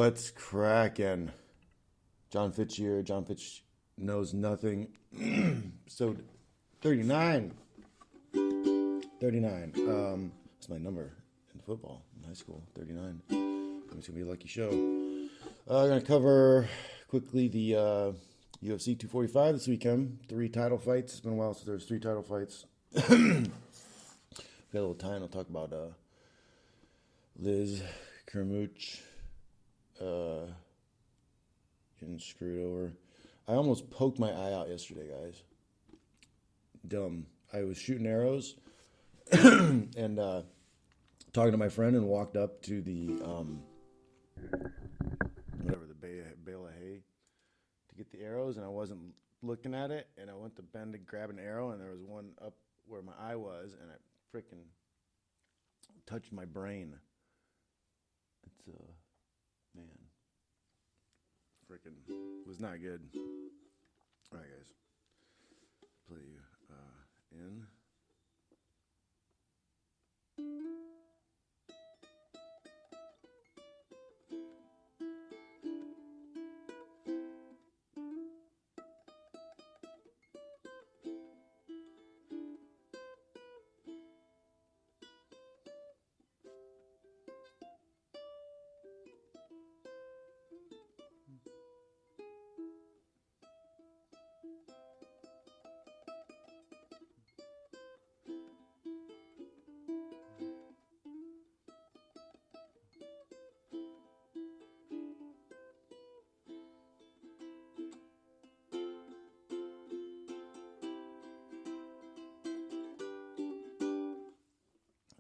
What's cracking? Jon Fitch here. Jon Fitch knows nothing. So 39. 39. That's my number in football in high school. 39. It's gonna be a lucky show. I'm gonna cover quickly the UFC 245 this weekend. 3 title fights. It's been a while since there was 3 title fights. Got a little time. I'll talk about Liz Kermouche getting screwed over. I almost poked my eye out yesterday, guys. Dumb. I was shooting arrows and talking to my friend and walked up to the bale of hay to get the arrows, and I wasn't looking at it, and I went to bend to grab an arrow, and there was one up where my eye was, and it freaking touched my brain. It's man, freaking was not good. All right, guys, play in.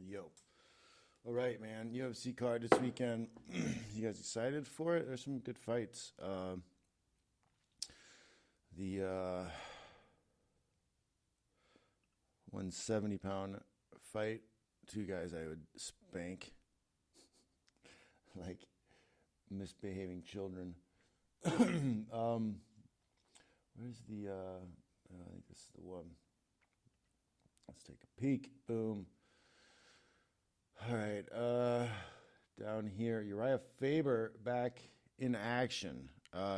Yo. All right, man. UFC card this weekend. You guys excited for it? There's some good fights. The 170-pound fight. 2 guys I would spank. Like misbehaving children. Where's the I think this is the one. Let's take a peek. Boom. All right, down here, Uriah Faber back in action.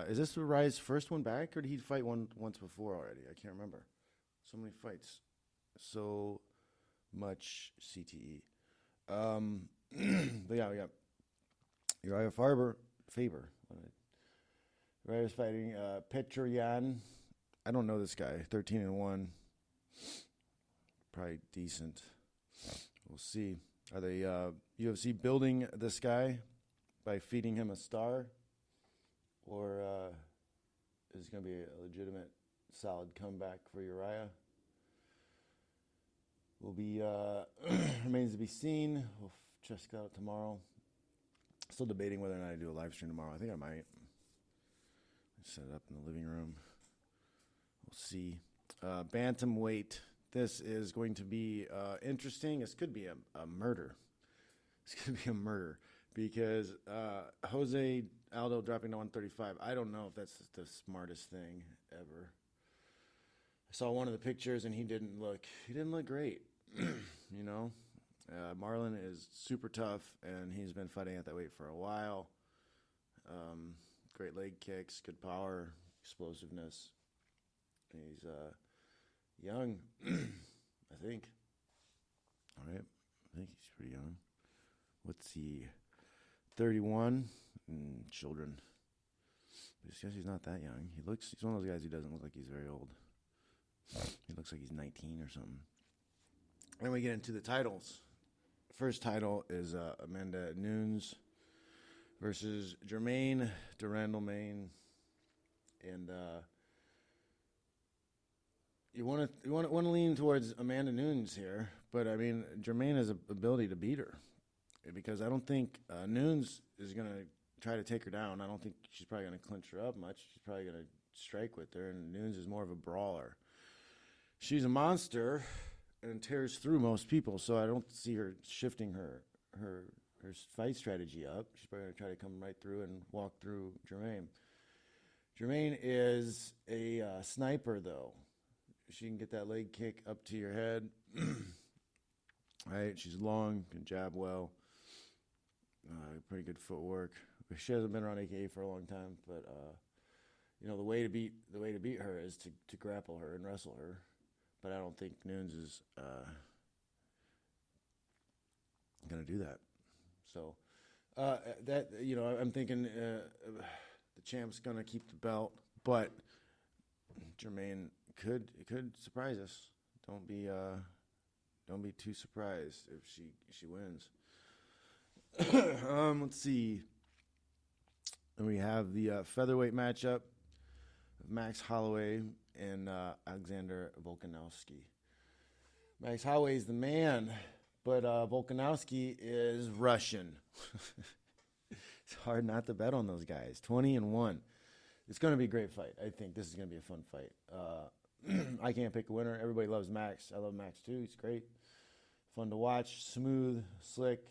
Is this Uriah's first one back, or did he fight once before already? I can't remember. So many fights, so much CTE. But yeah, we got Uriah Faber. Uriah's fighting Petrosyan. I don't know this guy. 13-1, probably decent. We'll see. Are they UFC building this guy by feeding him a star? Or is it going to be a legitimate, solid comeback for Uriah? Will be, remains to be seen. We'll check it out tomorrow. Still debating whether or not I do a live stream tomorrow. I think I might. Set it up in the living room. We'll see. Bantamweight. This is going to be interesting. This could be a murder. This could be a murder because Jose Aldo dropping to 135. I don't know if that's the smartest thing ever. I saw one of the pictures and he didn't look great. You know, Marlon is super tough and he's been fighting at that weight for a while. Great leg kicks, good power, explosiveness. He's young, I think. All right, I think he's pretty young. What's he? 31. Children. He's not that young. He's one of those guys who doesn't look like he's very old. He looks like he's 19 or something. Then we get into the titles. First title is Amanda Nunes versus Germaine de Randallemain, and you want to lean towards Amanda Nunes here, but I mean Germaine has an ability to beat her because I don't think Nunes is going to try to take her down. I don't think she's probably going to clinch her up much. She's probably going to strike with her, and Nunes is more of a brawler. She's a monster and tears through most people, so I don't see her shifting her fight strategy up. She's probably going to try to come right through and walk through Germaine. Germaine is a sniper, though. She can get that leg kick up to your head. Right? She's long, can jab well. Pretty good footwork. She hasn't been around AKA for a long time, but you know, the way to beat her is to grapple her and wrestle her. But I don't think Nunes is gonna do that. So that, you know, I'm thinking the champ's gonna keep the belt, but Jermaine could surprise us. Don't be too surprised if she wins. Let's see. And we have the featherweight matchup of Max Holloway and Alexander Volkanovski. Max Holloway is the man, but Volkanovski is Russian. It's hard not to bet on those guys. 20-1. It's going to be a great fight. I think this is going to be a fun fight. I can't pick a winner. Everybody loves Max. I love Max too. He's great. Fun to watch. Smooth, slick.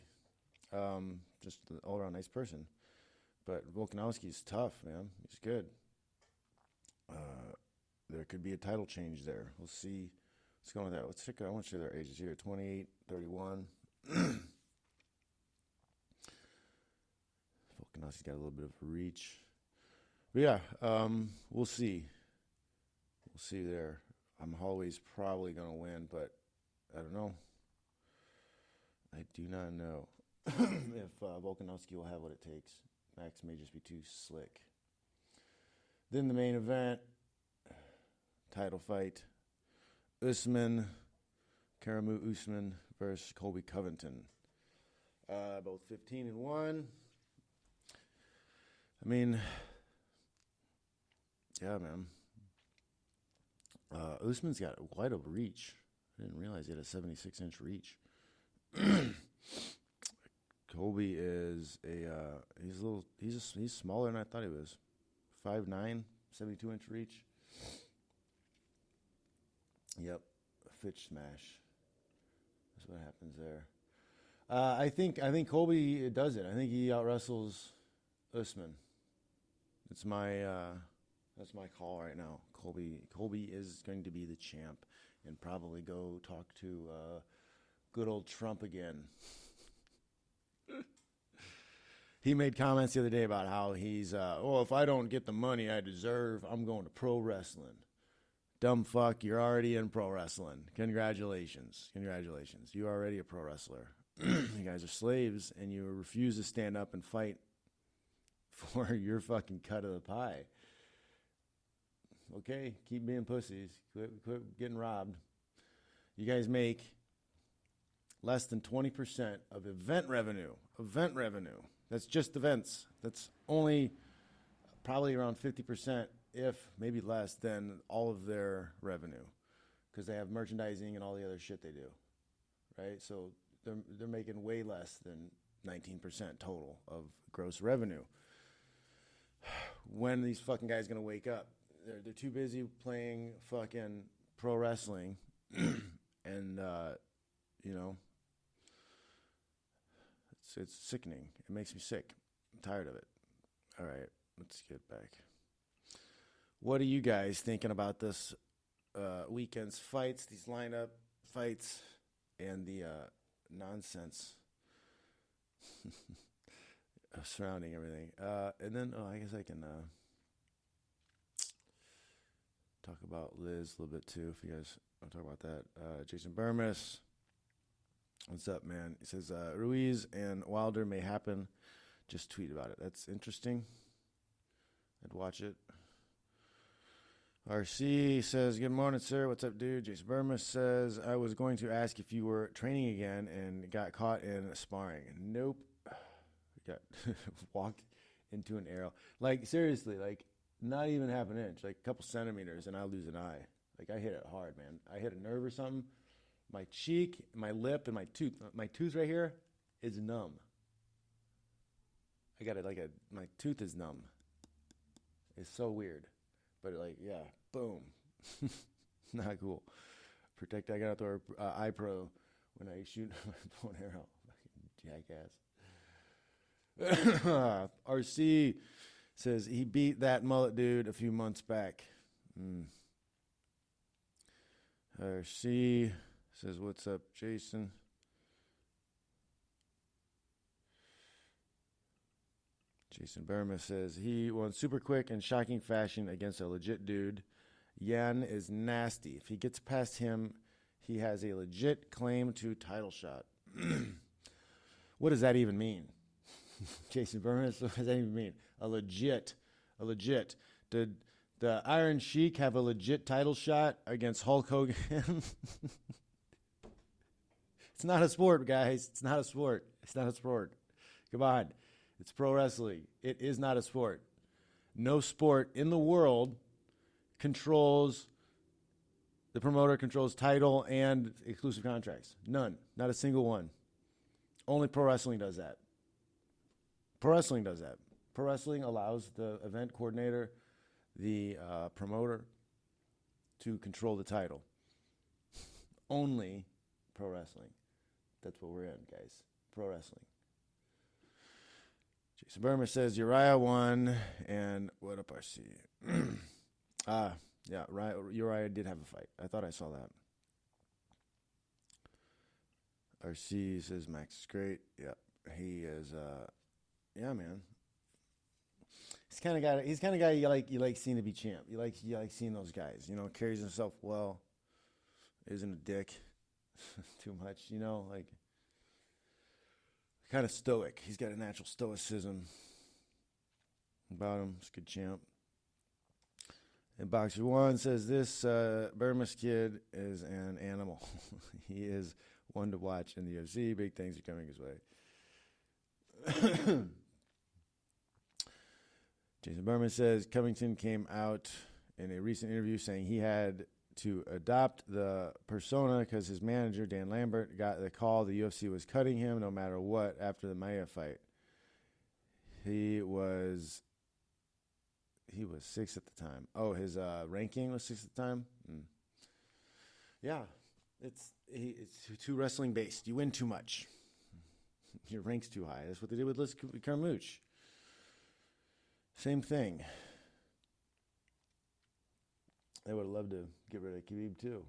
Just an all-around nice person. But Volkanovski's tough, man. He's good. There could be a title change there. We'll see. Let's go with that. Let's check. I want to show their ages here. 28, 31. Volkanovski's got a little bit of reach. But yeah, we'll see. We'll see there. Holloway's probably going to win, but I don't know. I do not know if Volkanovski will have what it takes. Max may just be too slick. Then the main event, title fight. Karamu Usman versus Colby Covington. Both 15-1. I mean, yeah, man. Usman's got quite a reach. I didn't realize he had a 76-inch reach. Colby is he's smaller than I thought he was. 5'9", 72-inch reach. Yep, Fitch smash. That's what happens there. I think Colby does it. I think he out-wrestles Usman. That's my call right now. Colby is going to be the champ and probably go talk to good old Trump again. He made comments the other day about how he's, if I don't get the money I deserve, I'm going to pro wrestling. Dumb fuck, you're already in pro wrestling. Congratulations. You're already a pro wrestler. You guys are slaves, and you refuse to stand up and fight for your fucking cut of the pie. Okay, keep being pussies. Quit getting robbed. You guys make less than 20% of event revenue. That's just events. That's only probably around 50%, if maybe less, than all of their revenue, because they have merchandising and all the other shit they do, right? So they're making way less than 19% total of gross revenue. When are these fucking guys gonna wake up? They're too busy playing fucking pro wrestling, and you know. It's sickening. It makes me sick. I'm tired of it. All right, let's get back. What are you guys thinking about this weekend's fights, these lineup fights, and the nonsense surrounding everything? And then, I guess I can talk about Liz a little bit too, if you guys want to talk about that. Jason Burmis. What's up, man? He says, Ruiz and Wilder may happen. Just tweet about it. That's interesting. I'd watch it. RC says, good morning, sir. What's up, dude? Jason Burma says, I was going to ask if you were training again and got caught in sparring. Nope. Got walked into an arrow. Like, seriously, like, not even half an inch. Like, a couple centimeters, and I lose an eye. Like, I hit it hard, man. I hit a nerve or something. My cheek, my lip, and my tooth right here is numb. I got it my tooth is numb. It's so weird. But yeah, boom. Not cool. Protect, I got to throw iPro when I shoot my bow and arrow. Jackass. RC says he beat that mullet dude a few months back. RC says, what's up, Jason? Jason Burma says he won super quick and shocking fashion against a legit dude. Yan is nasty. If he gets past him, he has a legit claim to title shot. What does that even mean? Jason Burma, what does that even mean? A legit. Did the Iron Sheik have a legit title shot against Hulk Hogan? It's not a sport, guys. It's not a sport. Come on. It's pro wrestling. It is not a sport. No sport in the world controls, the promoter controls title and exclusive contracts. None. Not a single one. Only pro wrestling does that. Pro wrestling allows the event coordinator, the promoter, to control the title. Only pro wrestling. That's what we're in, guys. Pro wrestling. Jason Burma says Uriah won, and what up, RC? Yeah, Uriah did have a fight. I thought I saw that. RC says Max is great. Yeah, he is. Yeah, man. He's kind of guy you like seeing to be champ. You like seeing those guys. You know, carries himself well. Isn't a dick too much. You know, like kind of stoic. He's got a natural stoicism about him. He's a good champ. And Boxer One says this Burma's kid is an animal. He is one to watch in the UFC. Big things are coming his way. Jason Burma says Covington came out in a recent interview saying he had to adopt the persona because his manager, Dan Lambert, got the call the UFC was cutting him no matter what after the Maia fight. He was 6 at the time. Oh, his ranking was 6 at the time? Yeah, it's too wrestling based. You win too much. Your rank's too high. That's what they did with Liz Carmouche. Same thing. They would have loved to get rid of Khabib too.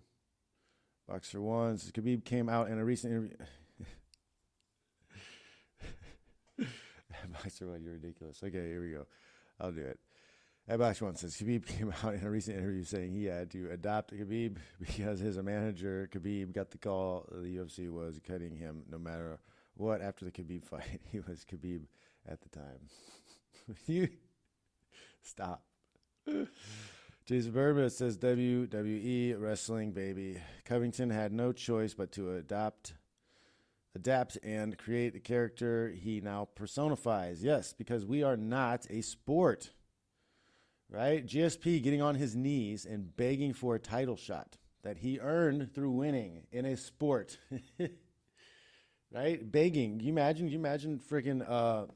Boxer One says Khabib came out in a recent interview. Boxer One, you're ridiculous. Okay, here we go. I'll do it. Boxer One says Khabib came out in a recent interview saying he had to adopt Khabib because his manager, Khabib, got the call the UFC was cutting him no matter what after the Khabib fight. He was Khabib at the time. You stop. Jason Burma says WWE wrestling, baby. Covington had no choice but to adapt and create the character he now personifies. Yes, because we are not a sport. Right? GSP getting on his knees and begging for a title shot that he earned through winning in a sport. Right? Begging. You imagine freaking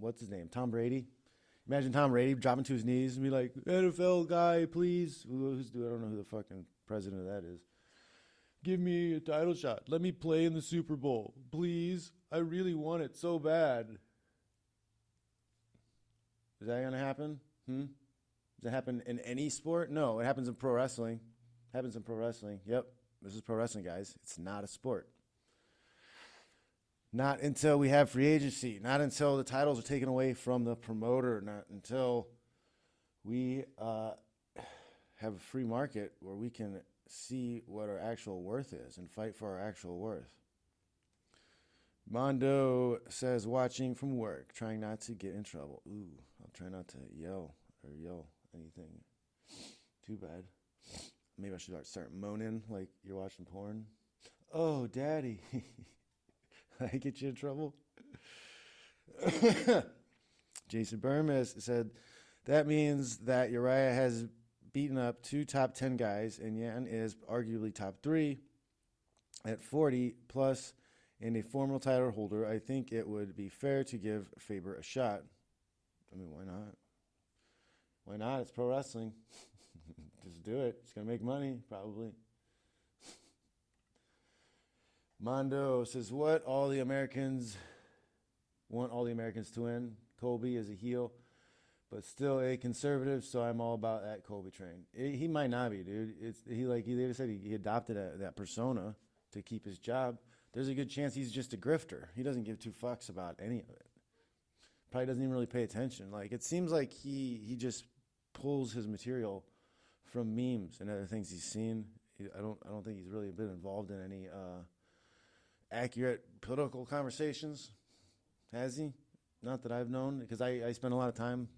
what's his name? Tom Brady. Imagine Tom Brady dropping to his knees and be like, NFL guy, please. I don't know who the fucking president of that is. Give me a title shot. Let me play in the Super Bowl. Please. I really want it so bad. Is that going to happen? Does it happen in any sport? No, it happens in pro wrestling. Yep. This is pro wrestling, guys. It's not a sport. Not until we have free agency. Not until the titles are taken away from the promoter. Not until we have a free market where we can see what our actual worth is and fight for our actual worth. Mondo says, watching from work, trying not to get in trouble. Ooh, I'll try not to yell anything too bad. Maybe I should start moaning like you're watching porn. Oh, daddy. I get you in trouble. Jason Burma said, that means that Uriah has beaten up 2 top 10 guys, and Yan is arguably top 3 at 40 plus and a former title holder. I think it would be fair to give Faber a shot. I mean, why not? Why not? It's pro wrestling. Just do it. It's going to make money, probably. Mondo says, want all the Americans to win. Colby is a heel, but still a conservative, so I'm all about that Colby train. He might not be, dude. They said he adopted that persona to keep his job. There's a good chance he's just a grifter. He doesn't give 2 fucks about any of it. Probably doesn't even really pay attention. Like, it seems like he just pulls his material from memes and other things he's seen. I don't think he's really been involved in any accurate political conversations. Has he? Not that I've known, because I spend a lot of time,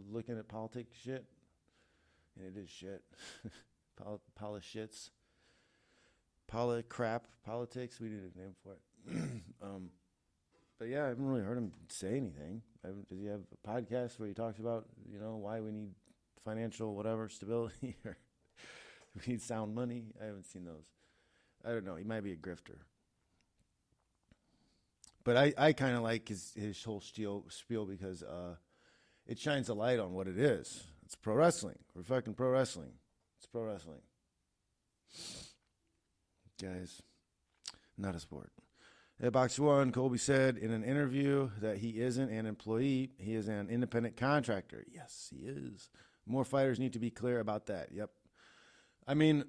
looking at politics shit, and it is shit. Politics. Politics. We need a name for it. But yeah, I haven't really heard him say anything. Does he have a podcast where he talks about, why we need financial whatever stability, or we need sound money? I haven't seen those. I don't know. He might be a grifter. But I kind of like his whole spiel because it shines a light on what it is. It's pro wrestling. We're fucking pro wrestling. It's pro wrestling. Guys, not a sport. At Box One, Colby said in an interview that he isn't an employee. He is an independent contractor. Yes, he is. More fighters need to be clear about that. Yep. I mean,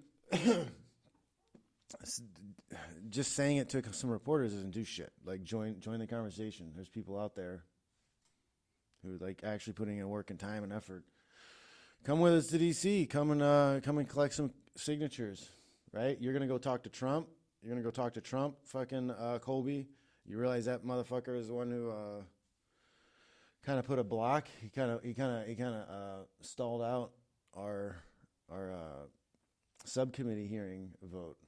just saying it to some reporters doesn't do shit. Like, join the conversation. There's people out there who like actually putting in work and time and effort. Come with us to DC. Come and collect some signatures. Right? You're gonna go talk to Trump. You're gonna go talk to Trump. Fucking Colby. You realize that motherfucker is the one who kind of put a block. He kind of stalled out our subcommittee hearing vote.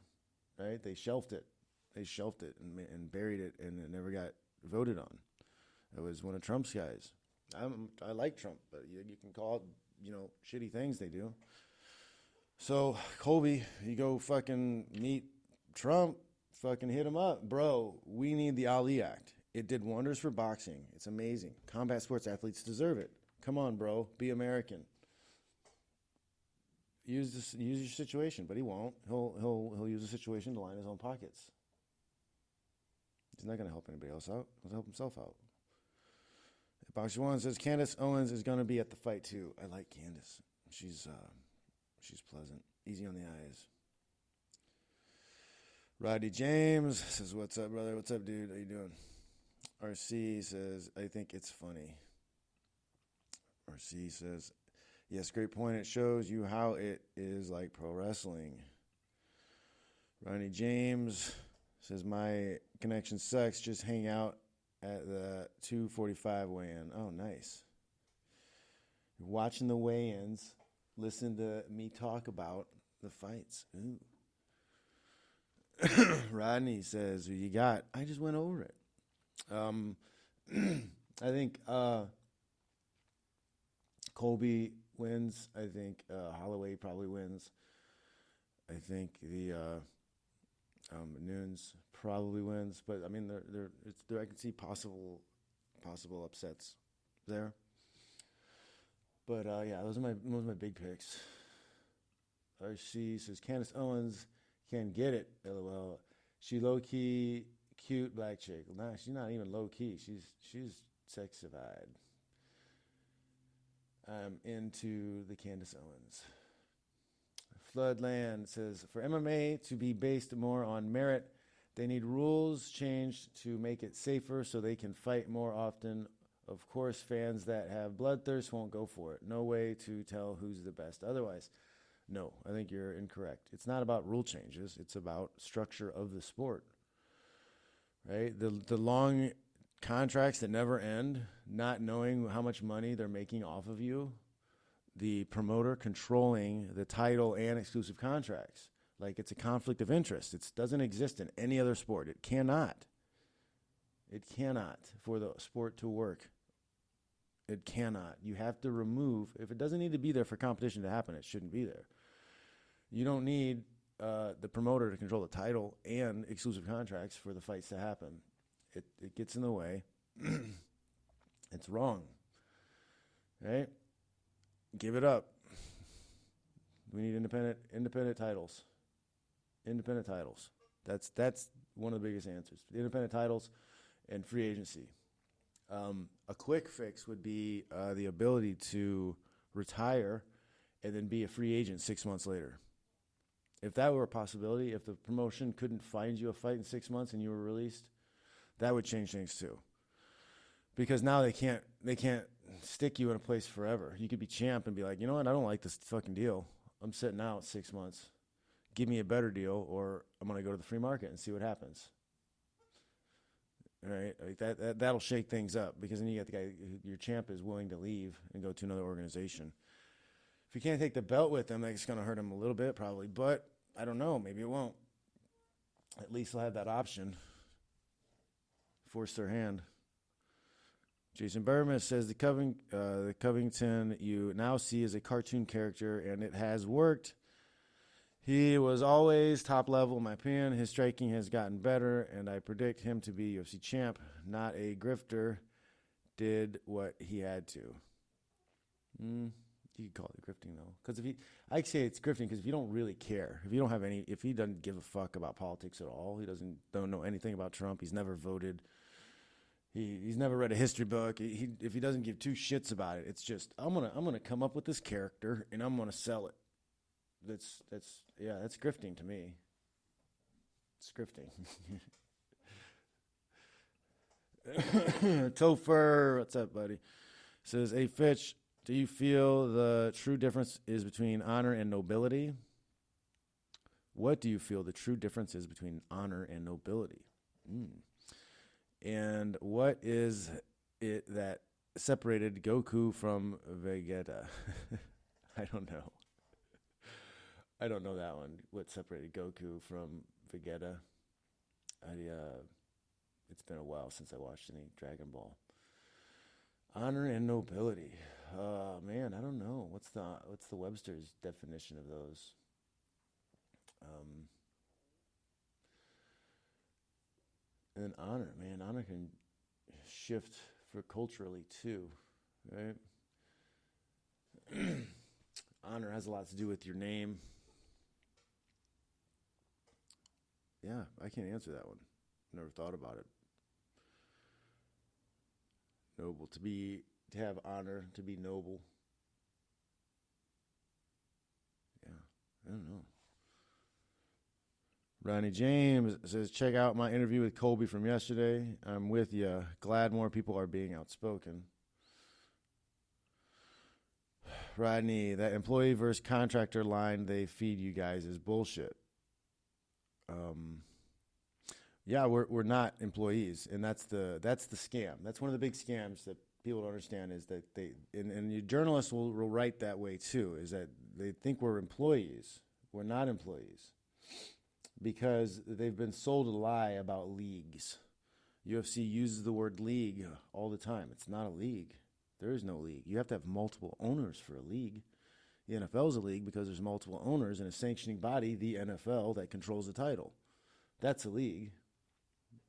Right? They shelved it. And buried it, and it never got voted on. It was one of Trump's guys. I like Trump, but you can call it, shitty things they do. So, Colby, you go fucking meet Trump, fucking hit him up. Bro, we need the Ali Act. It did wonders for boxing. It's amazing. Combat sports athletes deserve it. Come on, bro. Be American. Use your situation, but he won't. He'll use the situation to line his own pockets. He's not going to help anybody else out. He'll help himself out. Boxer One says Candace Owens is going to be at the fight too. I like Candace. She's pleasant, easy on the eyes. Rodney James says, "What's up, brother? What's up, dude? How you doing?" RC says, "I think it's funny." RC says, "Yes, great point. It shows you how it is like pro wrestling." Rodney James says, "My connection sucks. Just hang out at the 245 weigh-in." Oh, nice. You're watching the weigh-ins. Listen to me talk about the fights. Ooh. Rodney says, "Who you got?" I just went over it. I think Colby wins. I think Holloway probably wins. I think the Nunes probably wins. But I mean, I can see possible upsets there. But yeah, those are my big picks. RC says Candace Owens can get it. LOL. She low key cute black chick. Nah, she's not even low key. She's sexified. I'm into the Candace Owens. Floodland says for MMA to be based more on merit, they need rules changed to make it safer so they can fight more often. Of course, fans that have bloodthirst won't go for it. No way to tell who's the best otherwise. No, I think you're incorrect. It's not about rule changes. It's about structure of the sport. Right? The long contracts that never end, not knowing how much money they're making off of you, the promoter controlling the title and exclusive contracts. Like, it's a conflict of interest. It doesn't exist in any other sport. It cannot. It cannot for the sport to work. It cannot. You have to remove, if it doesn't need to be there for competition to happen, it shouldn't be there. You don't need the promoter to control the title and exclusive contracts for the fights to happen. It gets in the way. It's wrong. Right? Give it up. We need independent titles. Independent titles. That's one of the biggest answers. Independent titles and free agency. A quick fix would be the ability to retire and then be a free agent 6 months later. If that were a possibility, if the promotion couldn't find you a fight in 6 months and you were released, that would change things too. because now they can't stick you in a place forever. You could be champ and be like, you know what, I don't like this fucking deal. I'm sitting out 6 months. Give me a better deal, or I'm going to go to the free market and see what happens. All right, like that'll shake things up, because then you got the guy, your champ is willing to leave and go to another organization. If you can't take the belt with them, it's going to hurt him a little bit probably, but I don't know, maybe it won't. At least they'll have that option. Force their hand. Jason Berman says the Covington you now see is a cartoon character, and it has worked. He was always top level, in my opinion. His striking has gotten better, and I predict him to be UFC champ, not a grifter. Did what he had to. You could call it grifting, though. Because I say it's grifting because if you don't really care, if he doesn't give a fuck about politics at all, he don't know anything about Trump, he's never voted, he's never read a history book, if he doesn't give two shits about it, it's just, I'm gonna come up with this character and I'm gonna sell it. That's grifting to me. It's grifting. Topher, what's up, buddy? Says, hey, Fitch, do you feel the true difference is between honor and nobility? What do you feel the true difference is between honor and nobility? And what is it that separated Goku from Vegeta? I don't know. I don't know that one. What separated Goku from Vegeta? It's been a while since I watched any Dragon Ball. Honor and nobility. Man, I don't know. What's the Webster's definition of those? And honor, man, honor can shift for culturally too, right? Honor has a lot to do with your name. Yeah, I can't answer that one. Never thought about it. Noble, to have honor, to be noble. Yeah, I don't know. Ronnie James says, check out my interview with Colby from yesterday. I'm with you. Glad more people are being outspoken. Rodney, that employee versus contractor line they feed you guys is bullshit. Yeah, we're not employees, and that's the scam. That's one of the big scams that people don't understand, is that and journalists will write that way too, is that they think we're employees. We're not employees, because they've been sold a lie about leagues. UFC uses the word league all the time. It's not a league. There is no league. You have to have multiple owners for a league. The NFL is a league because there's multiple owners and a sanctioning body, the NFL, that controls the title. That's a league.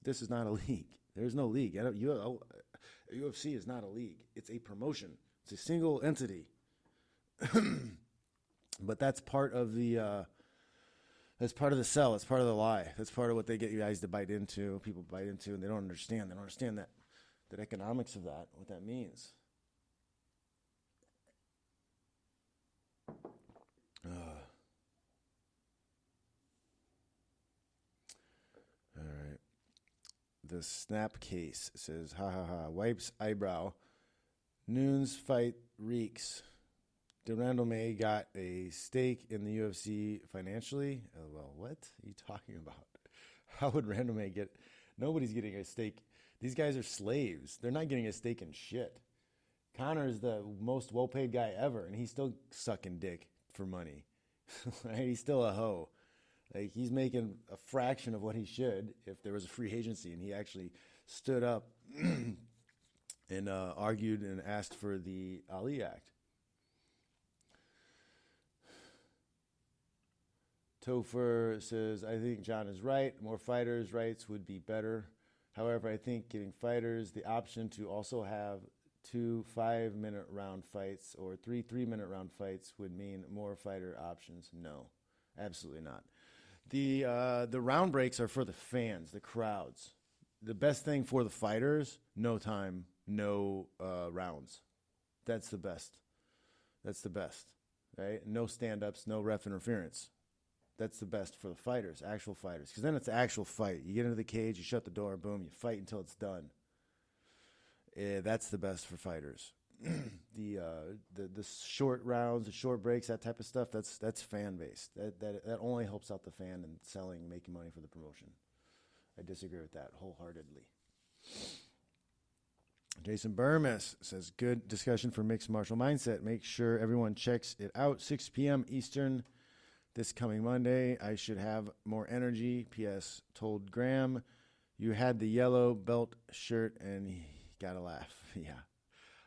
This is not a league. There's no league. UFC is not a league. It's a promotion. It's a single entity. But that's part of the sell. It's part of the lie. That's part of what they get you guys to bite into. People bite into, and they don't understand. They don't understand that economics of that, what that means. All right. The snap case says, ha ha ha, wipes eyebrow. Noon's fight reeks. Did Randall May got a stake in the UFC financially? Well, what are you talking about? How would Randall May get? Nobody's getting a stake. These guys are slaves. They're not getting a stake in shit. Conor is the most well-paid guy ever, and he's still sucking dick for money. Right? He's still a hoe. Like, he's making a fraction of what he should if there was a free agency, and he actually stood up and argued and asked for the Ali Act. Topher says, I think John is right. More fighters' rights would be better. However, I think giving fighters the option to also have 2 5-minute round fights or 3 3-minute round fights would mean more fighter options. No, absolutely not. The round breaks are for the fans, the crowds. The best thing for the fighters, no time, no rounds. That's the best. That's the best, right? No stand-ups, no ref interference. That's the best for the fighters, actual fighters, because then it's an actual fight. You get into the cage, you shut the door, boom, you fight until it's done. that's the best for fighters. The short rounds, the short breaks, that type of stuff, that's fan based. That only helps out the fan and selling, making money for the promotion. I disagree with that wholeheartedly. Jason Burmis says, good discussion for mixed martial mindset. Make sure everyone checks it out. 6 p.m. Eastern this coming Monday. I should have more energy. P.S. Told Graham you had the yellow belt shirt and he got a laugh. Yeah.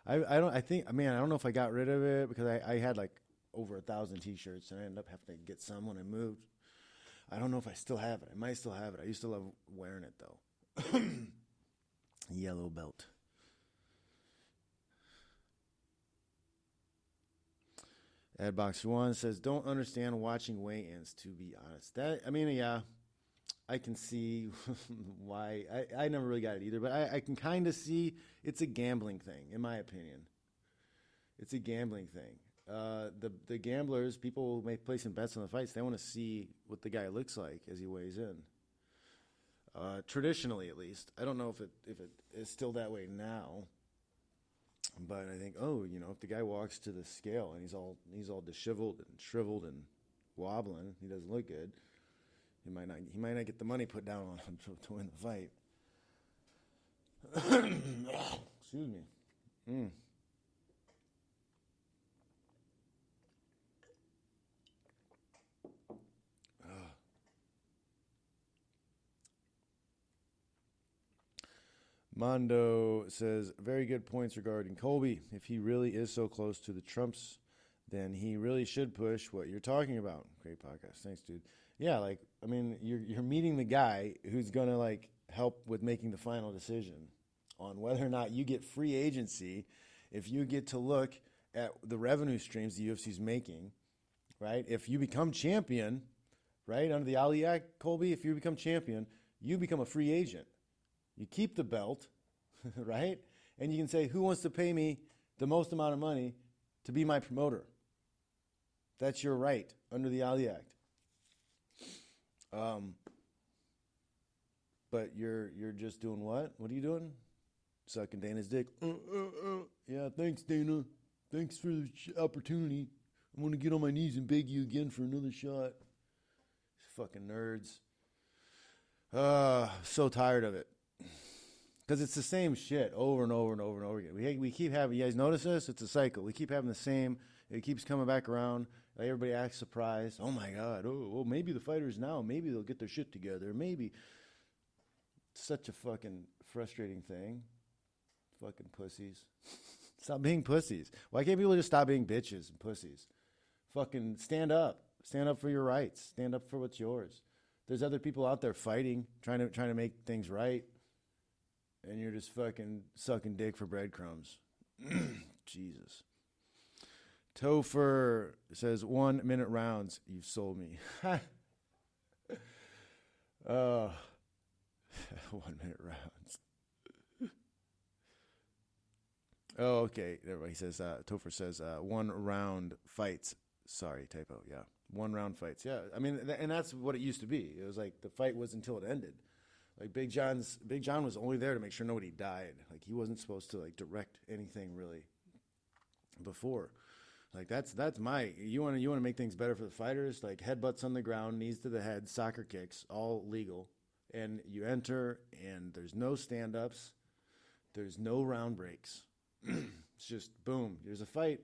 I don't know if I got rid of it because I had like over 1,000 t-shirts and I ended up having to get some when I moved. I don't know if I still have it. I might still have it. I used to love wearing it though. Yellow belt. Adbox1 says, don't understand watching weigh-ins, to be honest. Yeah, I can see why. I never really got it either, but I can kind of see it's a gambling thing, in my opinion. It's a gambling thing. The gamblers, people who make placing bets on the fights, they want to see what the guy looks like as he weighs in. Traditionally, at least. I don't know if it is still that way now. But I think, if the guy walks to the scale and he's all disheveled and shriveled and wobbling, he doesn't look good. He might not get the money put down on him to win the fight. Excuse me. Mondo says, very good points regarding Colby. If he really is so close to the Trumps, then he really should push what you're talking about. Great podcast. Thanks, dude. Yeah, you're meeting the guy who's going to, help with making the final decision on whether or not you get free agency if you get to look at the revenue streams the UFC's making, right? If you become champion, right, under the Ali Act, Colby, if you become champion, you become a free agent. You keep the belt, right? And you can say, who wants to pay me the most amount of money to be my promoter? That's your right under the Ali Act. But you're just doing what? What are you doing? Sucking Dana's dick. Yeah, thanks, Dana. Thanks for the opportunity. I want to get on my knees and beg you again for another shot. Fucking nerds. So tired of it. Because it's the same shit over and over and over and over again. We keep having, you guys notice this? It's a cycle. We keep having the same, it keeps coming back around. Everybody acts surprised. Oh my God. Oh, maybe the fighters now, maybe they'll get their shit together. Maybe. It's such a fucking frustrating thing. Fucking pussies. Stop being pussies. Why can't people just stop being bitches and pussies? Fucking stand up. Stand up for your rights. Stand up for what's yours. There's other people out there fighting, trying to make things right. And you're just fucking sucking dick for breadcrumbs. Jesus. Topher says, 1 minute rounds. You've sold me. 1 minute rounds. Oh, okay. He says, Topher says, 1 round fights. Sorry, typo. Yeah. 1 round fights. Yeah. I mean, and that's what it used to be. It was like the fight was until it ended. Like Big John was only there to make sure nobody died. Like he wasn't supposed to direct anything really before. Like that's my, you want to make things better for the fighters, like headbutts on the ground, knees to the head, soccer kicks, all legal. And you enter and there's no stand-ups. There's no round breaks. It's just boom, here's a fight.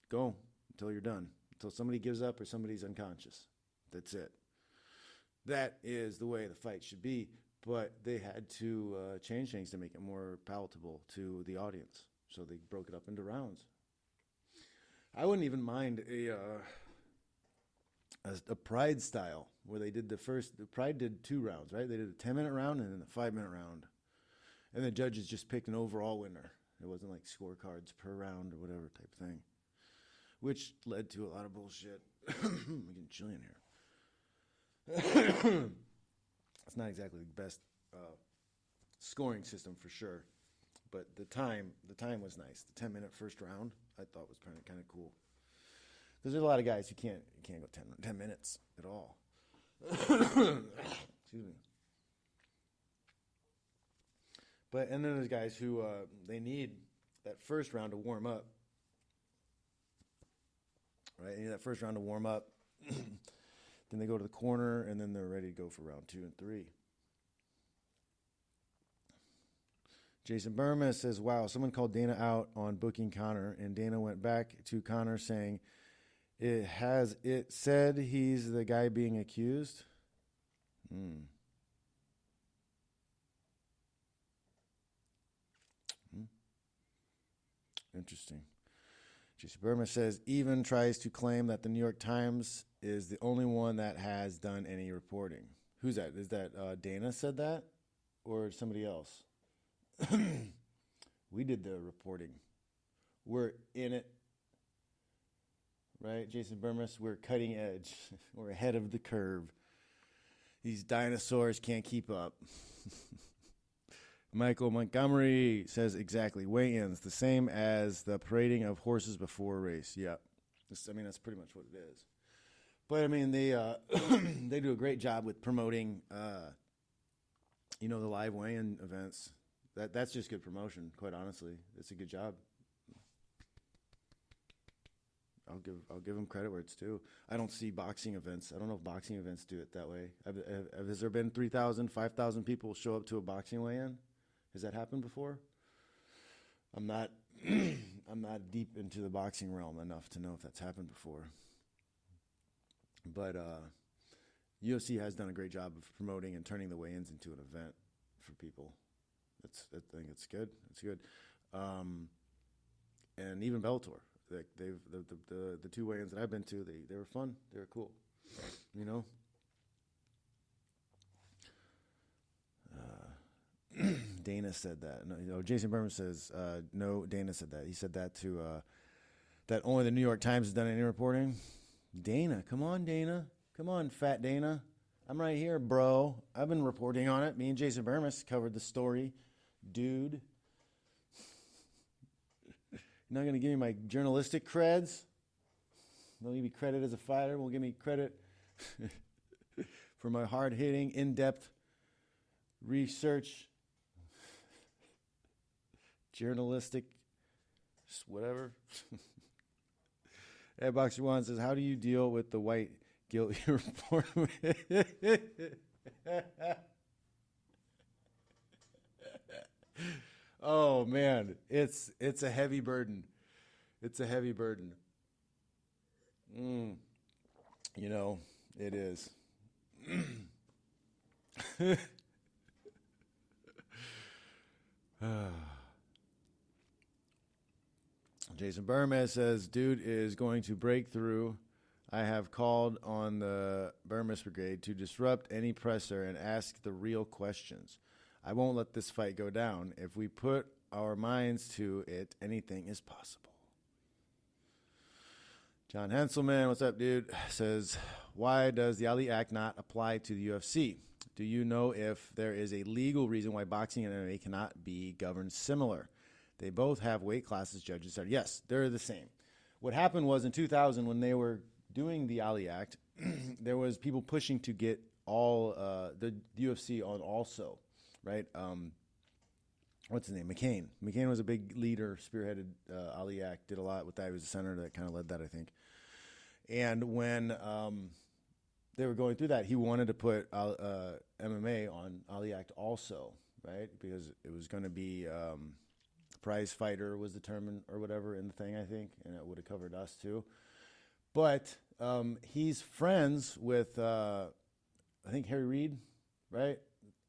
Go until you're done. Until somebody gives up or somebody's unconscious. That's it. That is the way the fight should be. But they had to change things to make it more palatable to the audience. So they broke it up into rounds. I wouldn't even mind a Pride style where they did the Pride did 2 rounds, right? They did a 10-minute round and then a 5-minute round. And the judges just picked an overall winner. It wasn't like scorecards per round or whatever type thing. Which led to a lot of bullshit. I'm getting chilly in here. It's not exactly the best scoring system for sure, but the time was nice. The 10-minute first round I thought was kind of cool because there's a lot of guys who can't go 10 minutes at all. Excuse me. And then there's guys who they need that first round to warm up, right? They need that first round to warm up. Then they go to the corner, and then they're ready to go for round 2 and 3. Jason Burma says, wow, someone called Dana out on booking Conor, and Dana went back to Conor saying, it said he's the guy being accused? Interesting. Jason Burma says, even tries to claim that the New York Times is the only one that has done any reporting. Who's that? Is that Dana said that? Or somebody else? We did the reporting. We're in it. Right? Jason Burma, we're cutting edge. We're ahead of the curve. These dinosaurs can't keep up. Michael Montgomery says exactly. Weigh-ins, the same as the parading of horses before a race. Yeah. That's pretty much what it is. But, they they do a great job with promoting, the live weigh-in events. That's just good promotion, quite honestly. It's a good job. I'll give them credit where it's due. I don't see boxing events. I don't know if boxing events do it that way. Has there been 3,000, 5,000 people show up to a boxing weigh-in? Has that happened before? I'm not deep into the boxing realm enough to know if that's happened before. But UFC has done a great job of promoting and turning the weigh-ins into an event for people. I think it's good. It's good. And even Bellator, the 2 weigh-ins that I've been to, they were fun. They were cool. Dana said that. No, Jason Berman says, no, Dana said that. He said that that only the New York Times has done any reporting. Dana, come on, Dana. Come on, fat Dana. I'm right here, bro. I've been reporting on it. Me and Jason Burmis covered the story. Dude. You're not going to give me my journalistic creds? Don't give me credit as a fighter. Won't give me credit for my hard-hitting, in-depth research, journalistic, whatever. Ed Boxer One says, how do you deal with the white guilt you report with? Oh, man. It's a heavy burden. It's a heavy burden. It is. Jason Burma says, dude is going to break through. I have called on the Burmese Brigade to disrupt any presser and ask the real questions. I won't let this fight go down. If we put our minds to it, anything is possible. John Henselman, what's up, dude? Says, why does the Ali Act not apply to the UFC? Do you know if there is a legal reason why boxing and MMA cannot be governed similar? They both have weight classes, judges said. Yes, they're the same. What happened was in 2000 when they were doing the Ali Act, there was people pushing to get all the UFC on also, right? What's his name? McCain. McCain was a big leader, spearheaded Ali Act, did a lot with that. He was a senator that kind of led that, I think. And when they were going through that, he wanted to put MMA on Ali Act also, right? Because it was going to be prize fighter was the term or whatever in the thing, I think, and it would have covered us too. But he's friends with, I think, Harry Reid, right?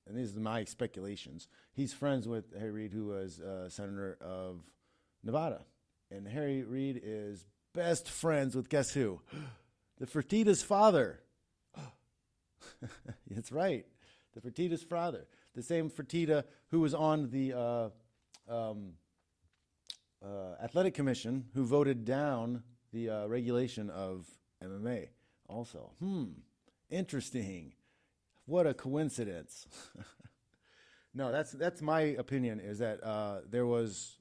And these are my speculations. He's friends with Harry Reid, who was senator of Nevada. And Harry Reid is best friends with guess who? The Fertitta's father. That's right. The Fertitta's father. The same Fertitta who was on the athletic commission who voted down the regulation of MMA also. Interesting. What a coincidence. No, that's my opinion, is that there was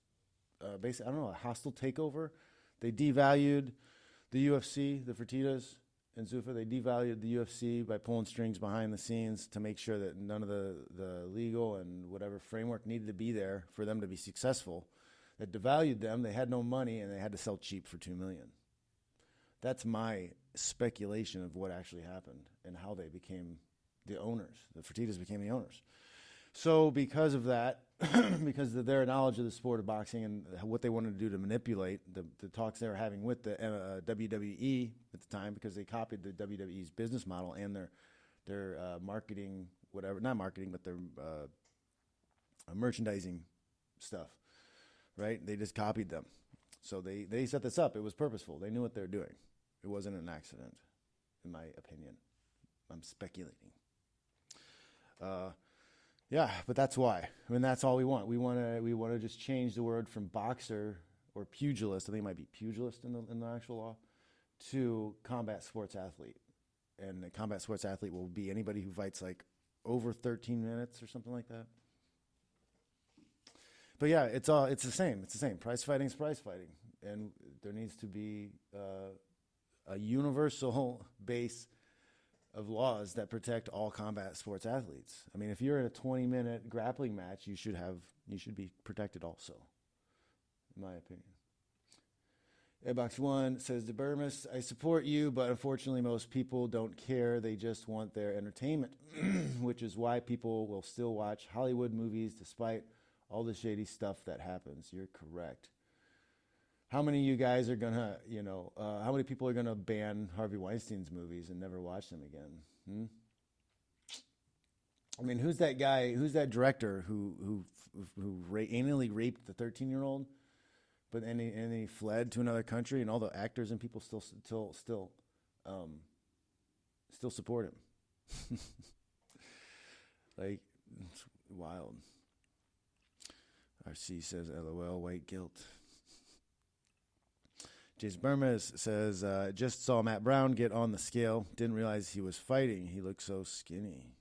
basically, I don't know, a hostile takeover. They devalued the UFC, the Fertittas, and Zuffa, they devalued the UFC by pulling strings behind the scenes to make sure that none of the legal and whatever framework needed to be there for them to be successful. That devalued them. They had no money, and they had to sell cheap for $2 million. That's my speculation of what actually happened and how they became the owners. The Fertittas became the owners. So because of that, because of their knowledge of the sport of boxing and what they wanted to do to manipulate the talks they were having with the WWE at the time, because they copied the WWE's business model and their marketing, whatever, not marketing, but their merchandising stuff, right? They just copied them. So they set this up. It was purposeful. They knew what they were doing. It wasn't an accident, in my opinion. I'm speculating. Yeah, but that's why. I mean, that's all we want. We want to just change the word from boxer or pugilist. I think it might be pugilist in the actual law, to combat sports athlete. And a combat sports athlete will be anybody who fights like over 13 minutes or something like that. But yeah, it's the same. It's the same. Prize fighting is prize fighting, and there needs to be a universal base of laws that protect all combat sports athletes. I mean, if you're in a 20-minute grappling match, you should be protected also, in my opinion. Airbox One says, "The Burmese, I support you, but unfortunately most people don't care. They just want their entertainment, which is why people will still watch Hollywood movies despite all the shady stuff that happens." You're correct. How many of you guys are going to, how many people are going to ban Harvey Weinstein's movies and never watch them again? I mean, who's that guy, who's that director who anally raped the 13-year-old, but and he fled to another country, and all the actors and people still support him? Like, it's wild. RC says, LOL, white guilt. Jason Burmez says, just saw Matt Brown get on the scale. Didn't realize he was fighting. He looked so skinny.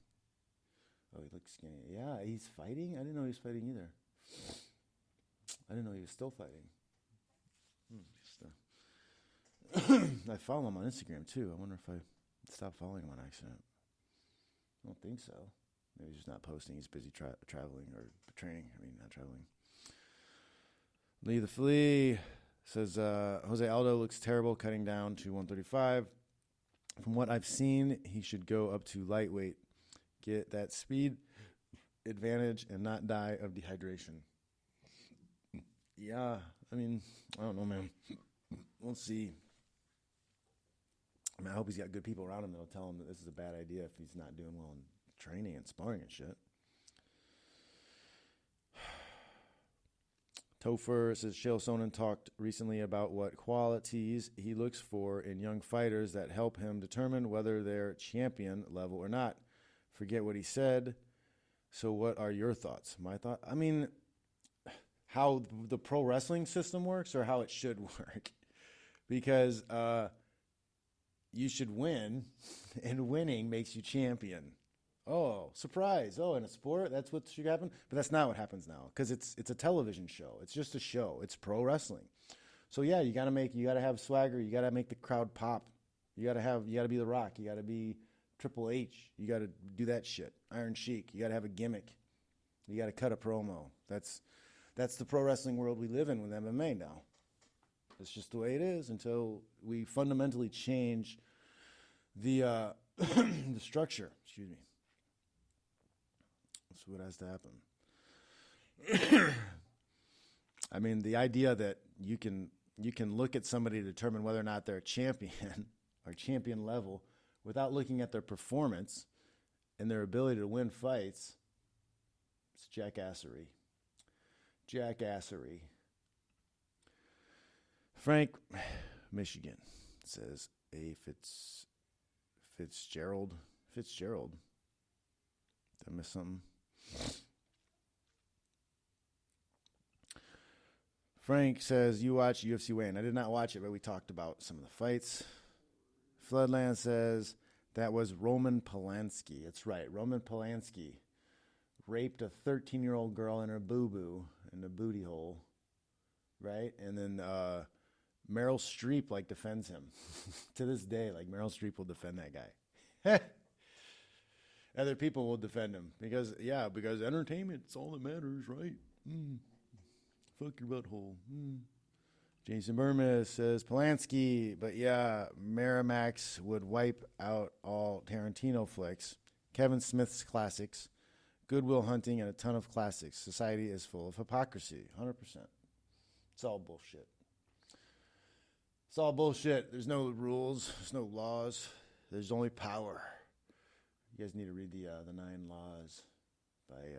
Oh, he looked skinny. Yeah, he's fighting? I didn't know he was fighting either. I didn't know he was still fighting. I follow him on Instagram, too. I wonder if I stopped following him on accident. I don't think so. Maybe he's just not posting. He's busy traveling or training. I mean, not traveling. Lee the Flea says, Jose Aldo looks terrible cutting down to 135. From what I've seen, he should go up to lightweight, get that speed advantage, and not die of dehydration. Yeah, I mean, I don't know, man. We'll see. I mean, I hope he's got good people around him that'll tell him that this is a bad idea if he's not doing well in training and sparring and shit. Topher says, Chael Sonnen talked recently about what qualities he looks for in young fighters that help him determine whether they're champion level or not. Forget what he said. So what are your thoughts? My thought? I mean, how the pro wrestling system works, or how it should work. Because you should win, and winning makes you champion. Oh, surprise. Oh, in a sport, that's what should happen? But that's not what happens now, because it's a television show. It's just a show. It's pro wrestling. So yeah, you gotta have swagger, you gotta make the crowd pop. You gotta be The Rock, you gotta be Triple H, you gotta do that shit. Iron Sheik, you gotta have a gimmick. You gotta cut a promo. That's the pro wrestling world we live in with MMA now. It's just the way it is until we fundamentally change the the structure. Excuse me. That's what has to happen. I mean, the idea that you can look at somebody to determine whether or not they're a champion or champion level without looking at their performance and their ability to win fights, it's jackassery. Jackassery. Frank, Michigan, says A. Fitzgerald. Did I miss something? Frank says, you watch UFC weigh-in. I did not watch it, but we talked about some of the fights. Floodland says, that was Roman Polanski. That's right, Roman Polanski raped a 13-year-old girl in her boo-boo, in the booty hole, right? And then Meryl Streep like defends him to this day. Like Meryl Streep will defend that guy. Other people will defend him because entertainment's all that matters, right? Fuck your butthole. Jason Burma says Polanski, but yeah, Miramax would wipe out all Tarantino flicks, Kevin Smith's classics, Good Will Hunting, and a ton of classics. Society is full of hypocrisy. 100%. It's all bullshit. It's all bullshit. There's no rules. There's no laws. There's only power. You guys need to read the 9 Laws by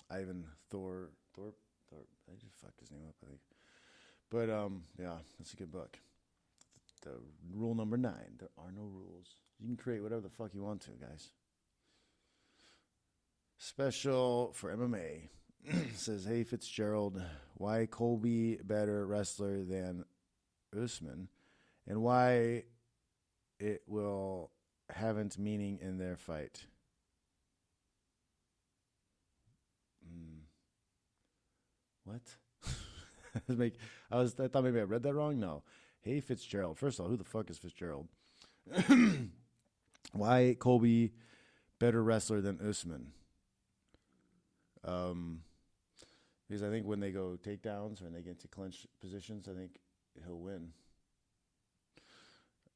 Ivan Thorpe. I just fucked his name up, I think. But yeah, that's a good book. The rule number 9: there are no rules. You can create whatever the fuck you want to, guys. Special for MMA says, "Hey Fitzgerald, why Colby better wrestler than Usman, and why it will haven't meaning in their fight?" What? I thought maybe I read that wrong. No. Hey Fitzgerald. First of all, who the fuck is Fitzgerald? Why Colby better wrestler than Usman? Because I think when they go takedowns or when they get to clinch positions, I think he'll win.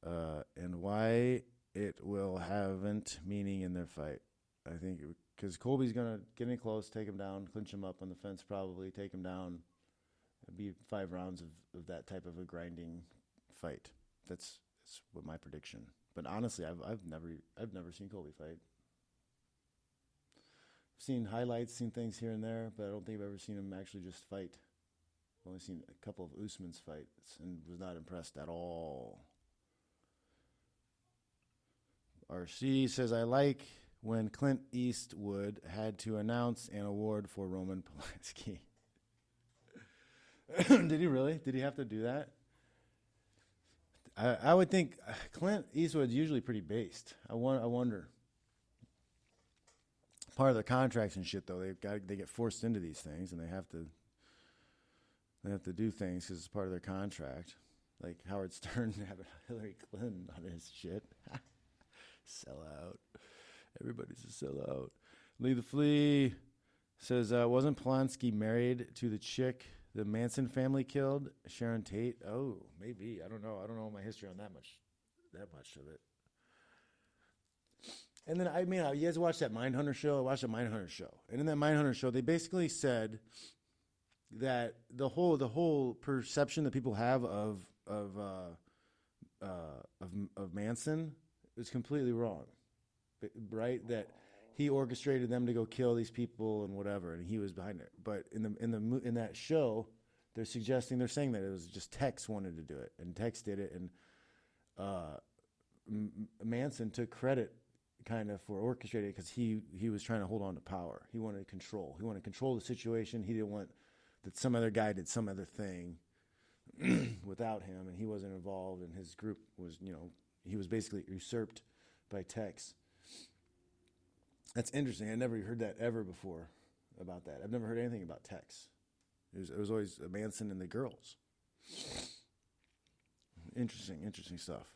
And why it will haven't meaning in their fight. I think because Colby's going to get in close, take him down, clinch him up on the fence probably, take him down. It'll be 5 rounds of that type of a grinding fight. That's what my prediction. But honestly, I've never seen Colby fight. I've seen highlights, seen things here and there, but I don't think I've ever seen him actually just fight. I've only seen a couple of Usman's fights and was not impressed at all. RC says, I like when Clint Eastwood had to announce an award for Roman Polanski. Did he really? Did he have to do that? I would think Clint Eastwood's usually pretty based. I wonder. Part of their contracts and shit, though, they get forced into these things, and they have to do things because it's part of their contract. Like Howard Stern having Hillary Clinton on his shit. Sellout. Everybody's a sellout. Lee the Flea says, wasn't Polanski married to the chick the Manson family killed? Sharon Tate? Oh, maybe. I don't know. I don't know my history on that much of it. And then, I mean, you guys watched that Mindhunter show? I watched the Mindhunter show. And in that Mindhunter show, they basically said that the whole perception that people have of Manson is completely wrong, right? That he orchestrated them to go kill these people and whatever, and he was behind it. But in that show, they're saying that it was just Tex wanted to do it, and Tex did it, and Manson took credit kind of for orchestrating it because he was trying to hold on to power. He wanted control. He wanted to control the situation. He didn't want that some other guy did some other thing without him, and he wasn't involved, and his group was, he was basically usurped by Tex. That's interesting. I never heard that ever before about that. I've never heard anything about Tex. It was always Manson and the girls. Interesting stuff.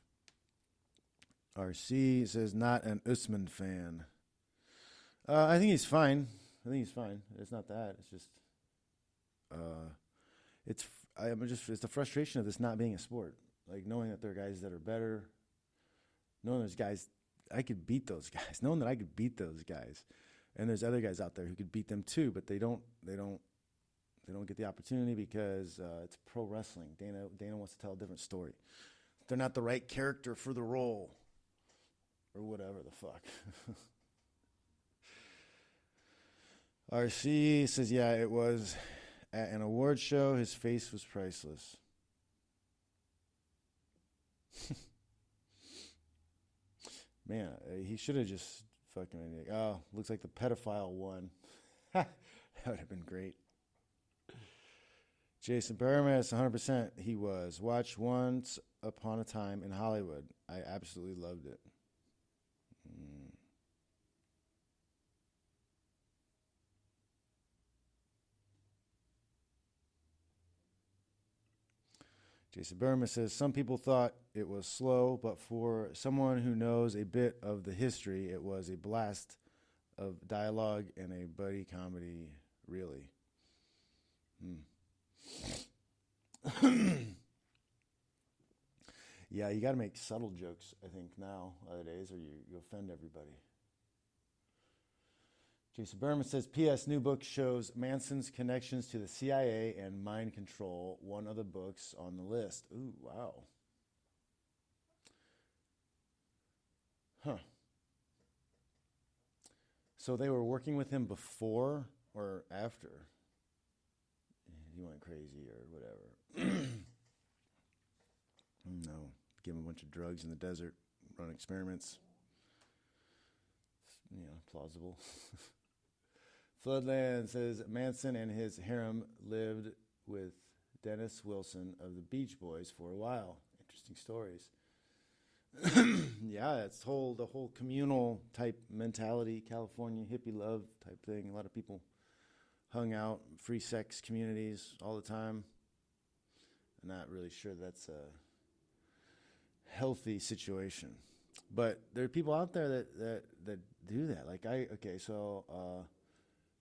RC says, not an Usman fan. I think he's fine. It's not that. It's just, it's the frustration of this not being a sport. Like knowing that there are guys that are better, knowing there's guys, I could beat those guys, knowing that I could beat those guys, and there's other guys out there who could beat them too, but they don't get the opportunity because it's pro wrestling. Dana wants to tell a different story. They're not the right character for the role, or whatever the fuck. RC says, yeah, it was at an award show. His face was priceless. Man, he should have just fucking, looks like the pedophile won. That would have been great. Jason Paramas, 100%. He was. Watch Once Upon a Time in Hollywood. I absolutely loved it. Jason Berman says, some people thought it was slow, but for someone who knows a bit of the history, it was a blast of dialogue and a buddy comedy, really. Yeah, you got to make subtle jokes, I think, nowadays, or you offend everybody. Jason Berman says, P.S. New book shows Manson's connections to the CIA and mind control. One of the books on the list. Ooh, wow. Huh. So they were working with him before or after he went crazy or whatever. No. Give him a bunch of drugs in the desert, run experiments. Plausible. Floodland says Manson and his harem lived with Dennis Wilson of the Beach Boys for a while. Interesting stories. Yeah, it's the whole communal type mentality, California hippie love type thing. A lot of people hung out, free sex communities all the time. I'm not really sure that's a healthy situation. But there are people out there that do that. Like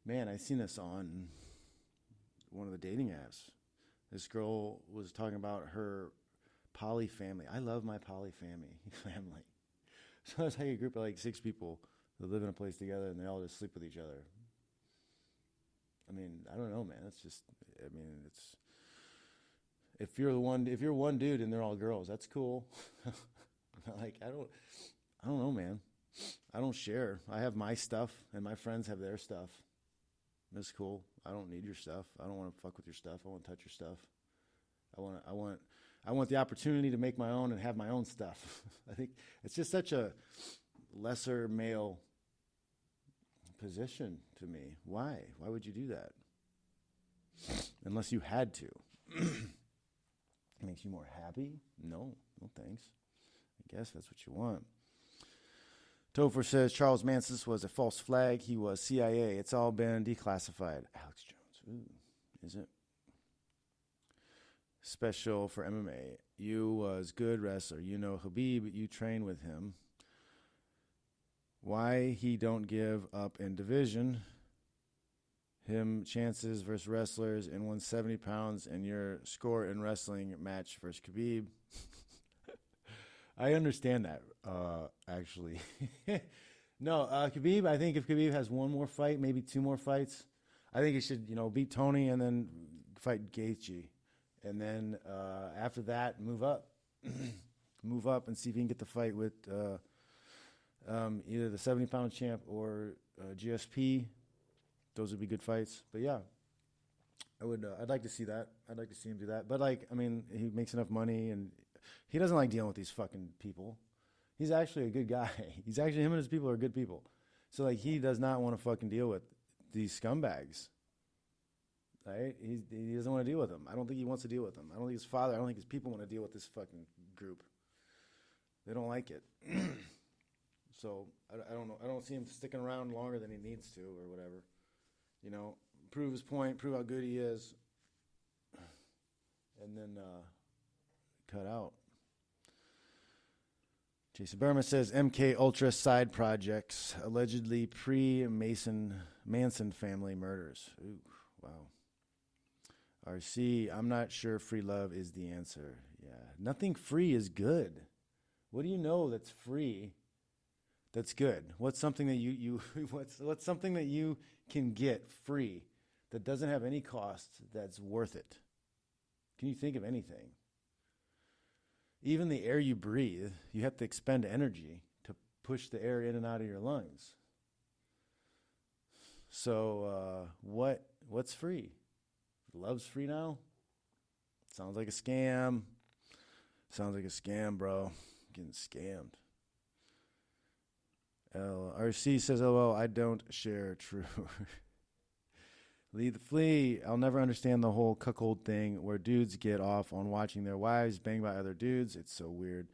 man, I seen this on one of the dating apps. This girl was talking about her poly family. I love my poly family. So it's like a group of like 6 people that live in a place together and they all just sleep with each other. I mean, I don't know, man. It's if you're one dude and they're all girls, that's cool. Like I don't know, man. I don't share. I have my stuff and my friends have their stuff. That's cool. I don't need your stuff. I don't want to fuck with your stuff. I want to touch your stuff. I want the opportunity to make my own and have my own stuff. I think it's just such a lesser male position to me. Why? Why would you do that? Unless you had to. It makes you more happy? No thanks. I guess that's what you want. Topher says Charles Manson was a false flag. He was CIA. It's all been declassified. Alex Jones. Ooh, is it? Special for MMA. You was good wrestler. You know Khabib. You train with him. Why he don't give up in division? Him chances versus wrestlers in 170 pounds and your score in wrestling match versus Khabib. I understand that, actually. No, Khabib, I think if Khabib has one more fight, maybe 2 more fights, I think he should, beat Tony and then fight Gaethje. And then after that, move up. Move up and see if he can get the fight with either the 70-pound champ or GSP. Those would be good fights. But, yeah, I'd like to see that. I'd like to see him do that. But, he makes enough money and he doesn't like dealing with these fucking people. He's actually a good guy. Him and his people are good people. So, he does not want to fucking deal with these scumbags. Right? He doesn't want to deal with them. I don't think he wants to deal with them. I don't think his father, I don't think his people want to deal with this fucking group. They don't like it. So, I don't know. I don't see him sticking around longer than he needs to or whatever. Prove his point, prove how good he is, and then cut out. Jason Berman says MK Ultra side projects, allegedly Manson family murders. Ooh, wow. RC, I'm not sure free love is the answer. Yeah, nothing free is good. What do you know that's free? That's good. What's something that what's something that you can get free that doesn't have any cost that's worth it? Can you think of anything? Even the air you breathe, you have to expend energy to push the air in and out of your lungs. So what's free? Love's free now? Sounds like a scam. Sounds like a scam, bro. Getting scammed. RC says, "Oh, I don't share." True. Lead the flea. I'll never understand the whole cuckold thing where dudes get off on watching their wives banged by other dudes. It's so weird.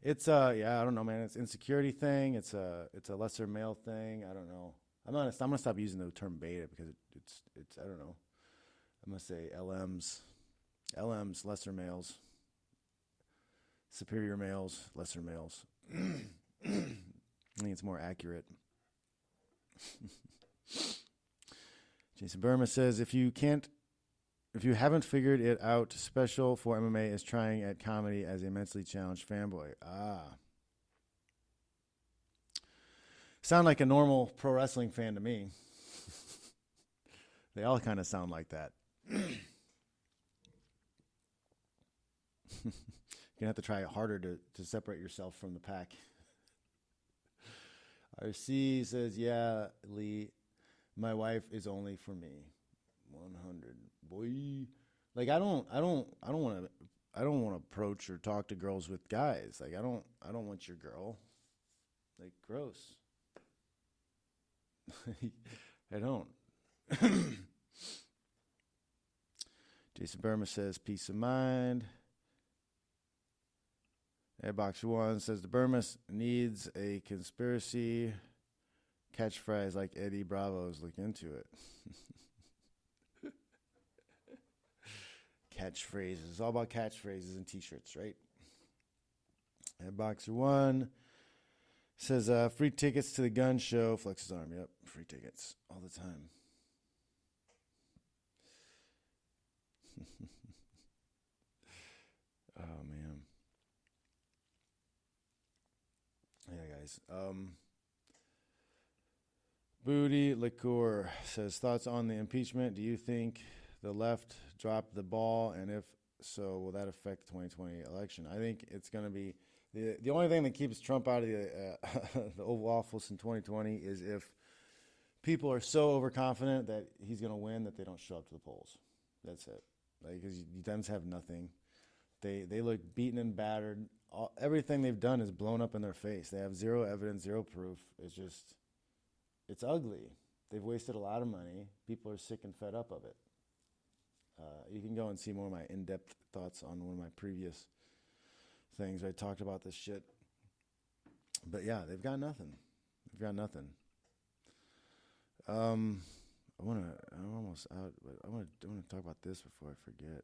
It's I don't know, man. It's an insecurity thing. It's a lesser male thing. I don't know. I'm gonna stop using the term beta because it's I don't know. I'm gonna say LMs, lesser males. superior males, lesser males. I think it's more accurate. Jason Burma says, if you haven't figured it out, Special for MMA is trying at comedy as a mentally challenged fanboy. Sound like a normal pro wrestling fan to me. They all kind of sound like that. You're going to have to try harder to separate yourself from the pack. RC says, yeah, Lee, my wife is only for me. 100, boy. Like, I don't want to approach or talk to girls with guys. Like, I don't want your girl. Like, gross. I don't. Jason Burma says, peace of mind. Airbox One says, the Burma needs a conspiracy catchphrase like Eddie Bravo's. Look into it. Catchphrases. It's all about catchphrases and t-shirts, right? Airboxer One says, free tickets to the gun show. Flex his arm. Yep, free tickets all the time. Oh, man. Yeah, guys. Booty Liqueur says, thoughts on the impeachment? Do you think the left dropped the ball? And if so, will that affect the 2020 election? I think it's going to be the only thing that keeps Trump out of the Oval Office in 2020 is if people are so overconfident that he's going to win that they don't show up to the polls. That's it. Like, because Dems have nothing. They look beaten and battered. Everything they've done is blown up in their face. They have zero evidence, zero proof. It's ugly. They've wasted a lot of money. People are sick and fed up of it. You can go and see more of my in-depth thoughts on one of my previous things where I talked about this shit. But yeah, they've got nothing. I'm almost out, but I want to talk about this before I forget.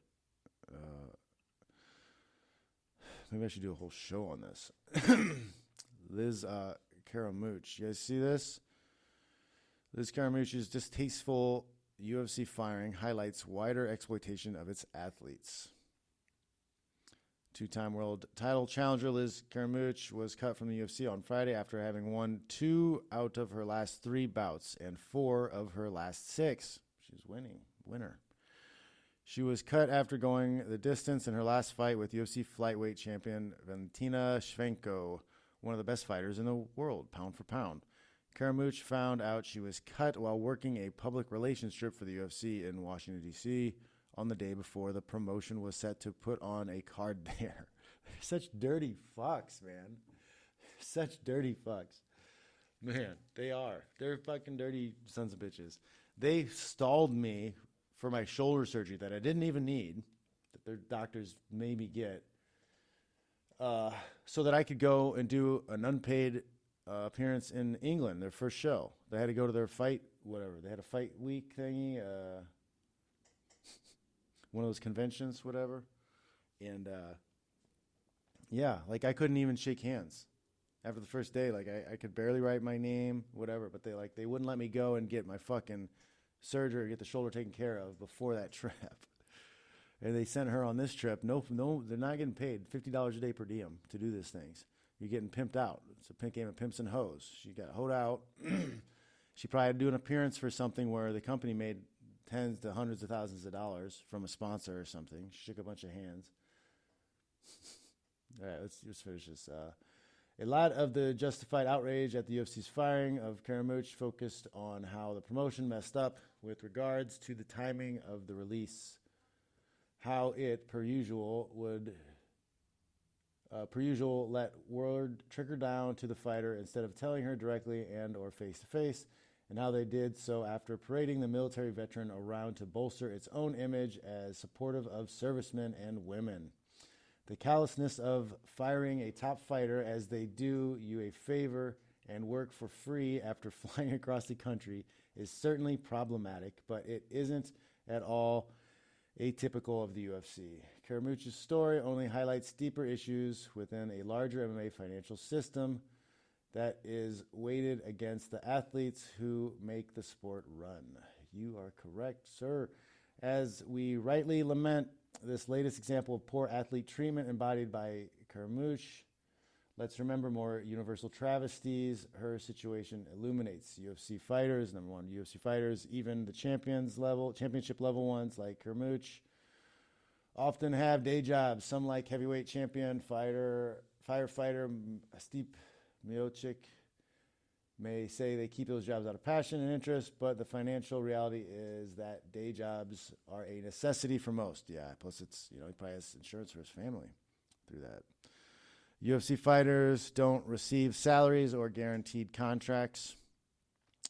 Maybe I should do a whole show on this. Liz Caramouche. You guys see this? Liz Caramouche's distasteful UFC firing highlights wider exploitation of its athletes. Two-time world title challenger Liz Caramouche was cut from the UFC on Friday after having won 2 out of her last 3 bouts and 4 of her last 6. She's winner. She was cut after going the distance in her last fight with UFC flyweight champion Valentina Shevchenko, one of the best fighters in the world, pound for pound. Caramouche found out she was cut while working a public relations trip for the UFC in Washington, D.C. on the day before the promotion was set to put on a card there. They're such dirty fucks, man. Such dirty fucks. Man, they are. They're fucking dirty sons of bitches. They stalled me for my shoulder surgery that I didn't even need, that their doctors made me get, so that I could go and do an unpaid appearance in England, their first show. They had to go to their fight, whatever. They had a fight week thingy, one of those conventions, whatever. And, yeah, like I couldn't even shake hands after the first day. Like I could barely write my name, whatever, but they wouldn't let me go and get my fucking surgery, get the shoulder taken care of before that trip. And they sent her on this trip. No, they're not getting paid $50 a day per diem to do these things. You're getting pimped out. It's a pimp game of pimps and hoes. She got hoed out. She probably had to do an appearance for something where the company made tens to hundreds of thousands of dollars from a sponsor or something. She shook a bunch of hands. All right, let's finish this. A lot of the justified outrage at the UFC's firing of Caramouche focused on how the promotion messed up with regards to the timing of the release. How it, per usual, let word trickle down to the fighter instead of telling her directly and or face-to-face, and how they did so after parading the military veteran around to bolster its own image as supportive of servicemen and women. The callousness of firing a top fighter as they do you a favor and work for free after flying across the country is certainly problematic, but it isn't at all atypical of the UFC. Karamuch's story only highlights deeper issues within a larger MMA financial system that is weighted against the athletes who make the sport run. You are correct, sir. As we rightly lament this latest example of poor athlete treatment embodied by Karamuch, let's remember more universal travesties her situation illuminates. UFC fighters, number one, UFC fighters, even the championship level ones like Karamuch, often have day jobs. Some, like heavyweight champion firefighter Stipe Miocic, may say they keep those jobs out of passion and interest, but the financial reality is that day jobs are a necessity for most. Yeah, plus it's, he probably has insurance for his family through that. UFC fighters don't receive salaries or guaranteed contracts.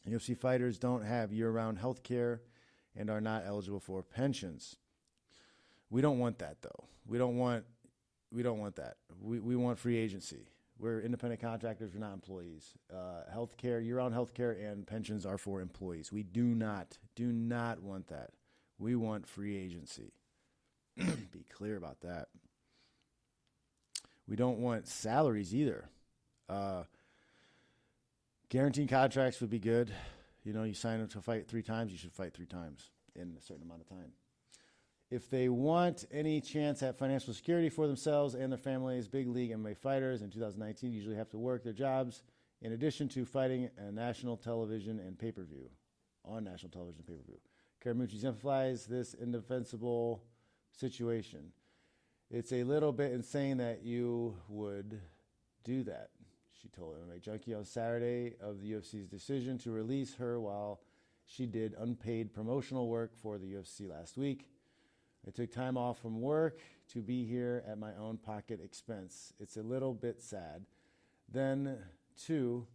UFC fighters don't have year-round health care and are not eligible for pensions. We don't want that, though. We don't want that. We want free agency. We're independent contractors. We're not employees. Healthcare, year-round healthcare, and pensions are for employees. We do not want that. We want free agency. Be clear about that. We don't want salaries either. Guaranteed contracts would be good. You sign up to fight 3 times, you should fight 3 times in a certain amount of time. If they want any chance at financial security for themselves and their families, big league MMA fighters in 2019 usually have to work their jobs in addition to fighting on national television and pay-per-view. Karamuch exemplifies this indefensible situation. It's a little bit insane that you would do that, she told MMA Junkie on Saturday of the UFC's decision to release her while she did unpaid promotional work for the UFC last week. I took time off from work to be here at my own pocket expense. It's a little bit sad. Then, too,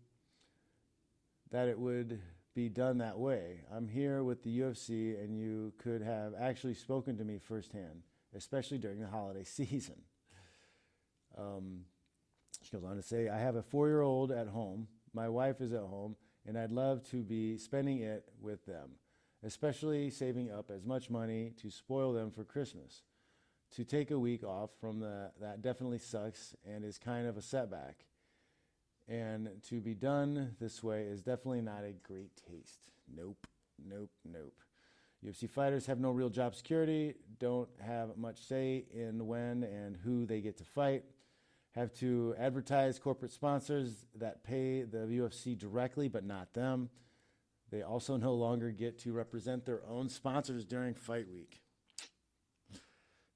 that it would be done that way. I'm here with the UFC, and you could have actually spoken to me firsthand, especially during the holiday season. She goes on to say, I have a 4-year-old at home. My wife is at home, and I'd love to be spending it with them, especially saving up as much money to spoil them for Christmas. To take a week off from that definitely sucks and is kind of a setback. And to be done this way is definitely not a great taste. Nope. UFC fighters have no real job security, don't have much say in when and who they get to fight, have to advertise corporate sponsors that pay the UFC directly but not them. They also no longer get to represent their own sponsors during fight week.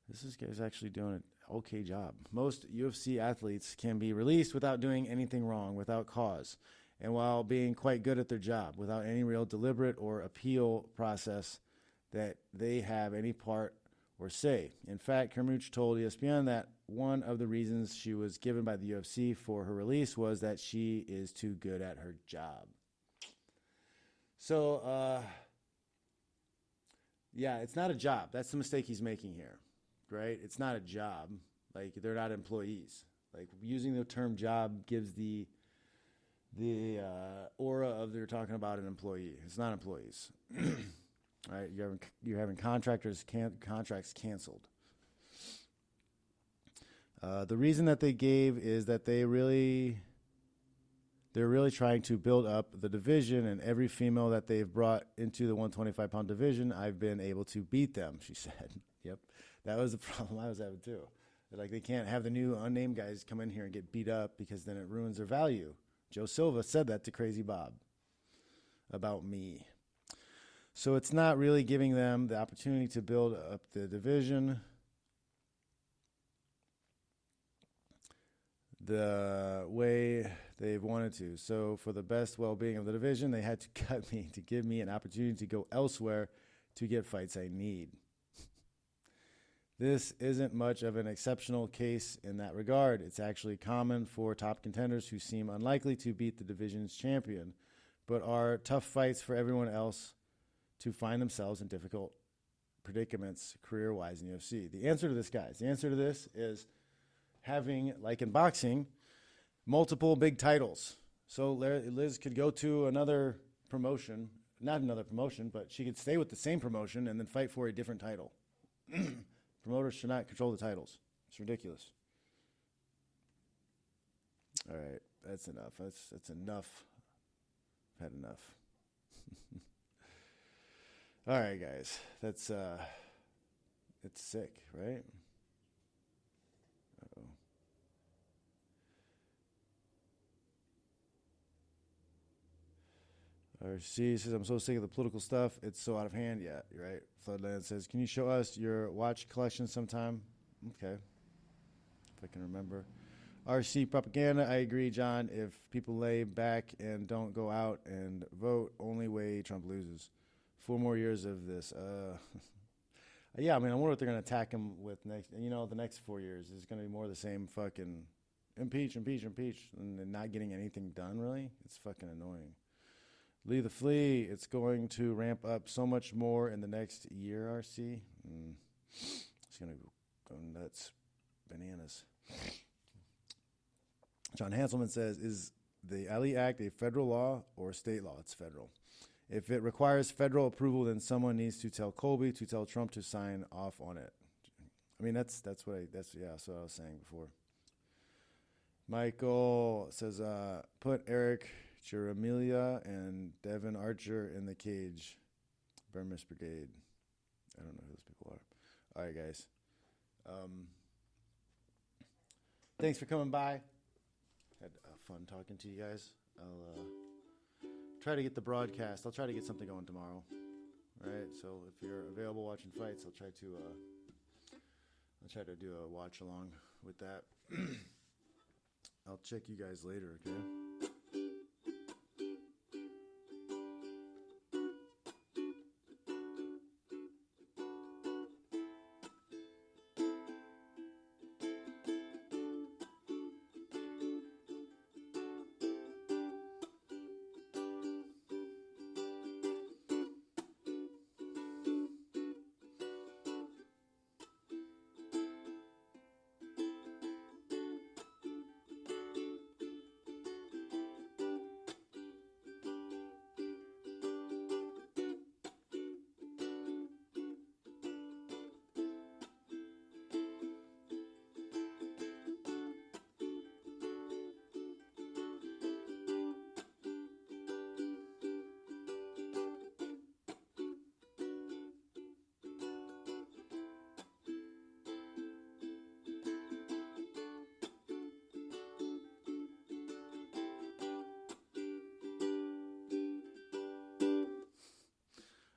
This guy's actually doing an okay job. Most UFC athletes can be released without doing anything wrong, without cause, and while being quite good at their job, without any real deliberate or appeal process that they have any part or say. In fact, Karamuch told ESPN that one of the reasons she was given by the UFC for her release was that she is too good at her job. So, it's not a job. That's the mistake he's making here, right? It's not a job. Like, they're not employees. Like, using the term job gives the aura of they're talking about an employee. It's not employees. Right? You're having contractors contracts canceled. The reason that they gave is that they're really trying to build up the division, and every female that they've brought into the 125-pound division, I've been able to beat them, she said. Yep. That was the problem I was having, too. Like, they can't have the new unnamed guys come in here and get beat up because then it ruins their value. Joe Silva said that to Crazy Bob about me. So it's not really giving them the opportunity to build up the division the way they've wanted to. So for the best well-being of the division, they had to cut me to give me an opportunity to go elsewhere to get fights I need. This isn't much of an exceptional case in that regard. It's actually common for top contenders who seem unlikely to beat the division's champion, but are tough fights for everyone else to find themselves in difficult predicaments career-wise in UFC. The answer to this is having, like in boxing, multiple big titles. So Liz could go to another promotion, not another promotion, but she could stay with the same promotion and then fight for a different title. Promoters should not control the titles. It's ridiculous. All right, that's enough. That's enough. I've had enough. All right, guys. That's it's sick, right? Uh-oh. RC says, I'm so sick of the political stuff. It's so out of hand. Yeah, you're right. Floodland says, can you show us your watch collection sometime? Okay. If I can remember. RC propaganda. I agree, John. If people lay back and don't go out and vote, only way Trump loses. 4 more years of this. Yeah, I mean, I wonder what they're going to attack him with next. You know, the next 4 years is going to be more of the same fucking impeach, and not getting anything done. Really, it's fucking annoying. Lee the Flea. It's going to ramp up so much more in the next year. RC. It's going to go nuts, bananas. John Hanselman says, is the Ali Act a federal law or a state law? It's federal. If it requires federal approval, then someone needs to tell Colby to tell Trump to sign off on it. I mean, that's what I was saying before. Michael says, put Eric Jeremilia and Devin Archer in the cage. Burmese Brigade. I don't know who those people are. All right, guys. Thanks for coming by. Had fun talking to you guys. I'll try to get the broadcast. I'll try to get something going tomorrow. All right. So if you're available watching fights, I'll try to do a watch along with that. I'll check you guys later. Okay.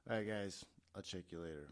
All right, guys. I'll check you later.